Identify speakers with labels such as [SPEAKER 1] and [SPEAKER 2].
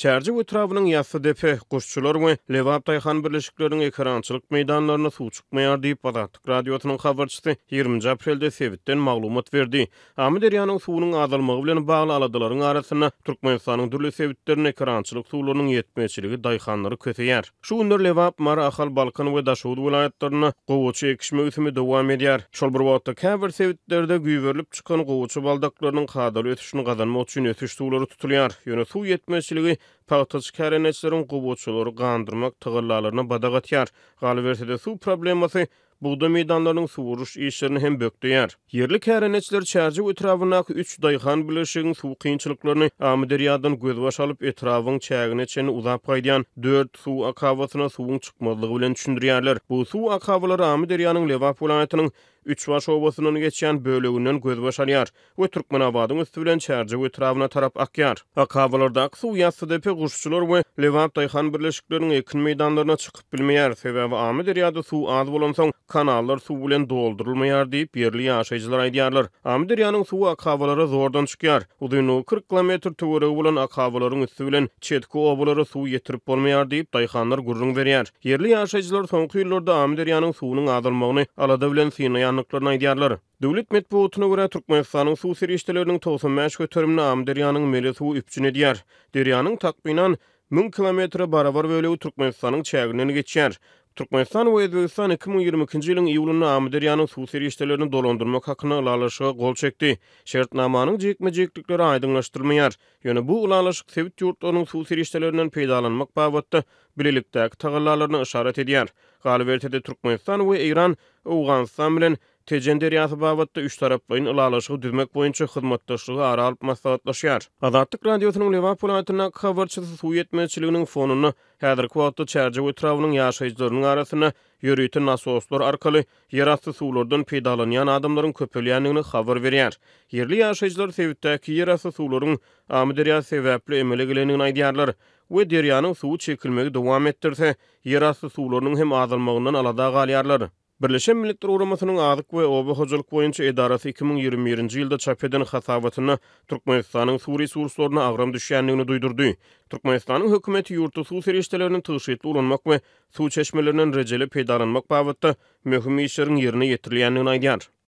[SPEAKER 1] Çärji etrawynyň ýasy depe, guşçular we Lewap Daýhan birleşikleriniň ekrançylyk meýdanlaryna suw çykmaýar diýip Azatlyk radiosynyň habarçysy 20 aprelde Sebitden maglumat berdi. Amy derýanyň suwunyň azalmagy bilen bagly aladaryň arasyna Türkmenistanyň dürli sebitlerine ekrançylyk suwlarynyň ýetmeçiligi daýhanlary köseýär. Şu günler Lewap, Mara, Ahal, Balkan we Daşowut vilayatlaryna gowuçy ekişme üsümi dowam edýär. Şol bir wagtda käbir sebitlerde güýberilip çykan gowuçy baldaklarynyň kadar ötüşini gazanmak üçin ötüş suwlary tutulýar. Ýöne suw ýetmeçiligi paýtaç kärenetçileriň gowuçylary gandyrmak tygyrlaryna badak atýar. Galybersede suw problemasy buğda meýdanlarynyň suwuruş işlerini hem bökdüýär. Yerli kärenetçiler çärji etrawyna 3 daýhan bileşigiň suw kynçylyklaryny amy derýadan gözbaş alyp etrawyň çägine çen uzap gaýdyan 4 suw akawatyna suwuň çykmazlygy bilen düşündirýärler. Bu suw akawalary amy derýanyň Lewap vilayatynyň 3 baş obasynyň geçýän böleginden gözbaş alýar we Türkmenabadyň üstü bilen çärji etrawyna tarap akýar. Akawalardaky suw ýasy depe guşçular we Lewap Daýhan birleşikleriniň ekin meýdanlaryna çykyp bilmeýär. Sebäbi amy derýada suw az bolan soň kanallar suw bilen doldurulmaýar diýip yerli ýaşaýjylar aýdýarlar. Amy derýanyň suw akawalary zordan çykýar. Uzyny 40 kilometr töweregi bolan akawalaryň üstü bilen çetki obalary suw ýetirip bolmaýar diýip daýhanlar gurrun berýär. Yerli ýaşaýjylar soňky ýyllarda amy derýanyň suwunyň azalmagyny alada bilen synaýanlyklaryny aýdýarlar. Döwlet medeniýetyne görä Türkmenistanyň suw serişdeleriniň 95 götürümini amy derýanyň mele suw üpçün edýär. Derýanyň takbynan 1000 kilometre barabar bölegi Türkmenistanyň çägini geçýär. Türkmenistan we Özbegistan 2022-nji ýylyň iýulynda amy derýanyň suw serişdelerini dolandyrmak hakyna ulalaşyga gol çekdi. Şertnamanyň jekme-jeklikleri aýdynlaşdyrylmaýar. Ýöne bu ulalaşyk sebit ýurtlarynyň suw serişdelerinden peýdalanmak babatda bilelikdäki tagallalaryna işaret edýär. Galybersede Türkmenistan we Iran, Awganistan bilen Tejen derýasy babatda 3 taraplyň ulalaşygy düzmek boýunça hyzmatdaşlygy ara alyp maslahatlaşýar. Azatlyk radiosynyň Lewap vilayatyna habarçysy suw ýetmeçiliginiň fonuny häzirki wagtda çärji etrawynyň ýaşaýjylarynyň arasyna ýörüýten nasoslar arkaly ýerasty suwlardan peýdalanýan adamlaryň köpelýänligini habar berýär. Yerli ýaşaýjylar sebitdäki ýerasty suwlaryň amy derýa sebäpli emele gelenigini aýdýarlar we derýanyň suwy çekilmegi dowam etdirse, ýerasty suwlarynyň hem azalmagyndan alada galýarlar. Birleşen Milletler Uramasının Azyk we Oba Hojalyk boýunça edarasy 2021-nji ýylda çap eden hasabatyna Türkmenistanyň suw resurslaryna agram düşýänligini duýdurdy. Türkmenistanyň hökümeti ýurtda suw serişdelerini tyşytly ulanmak we suw çeşmelerinden rejeli peýdalanmak babatda möhüm işleriň ýerine ýetirilýänligini aýdýar.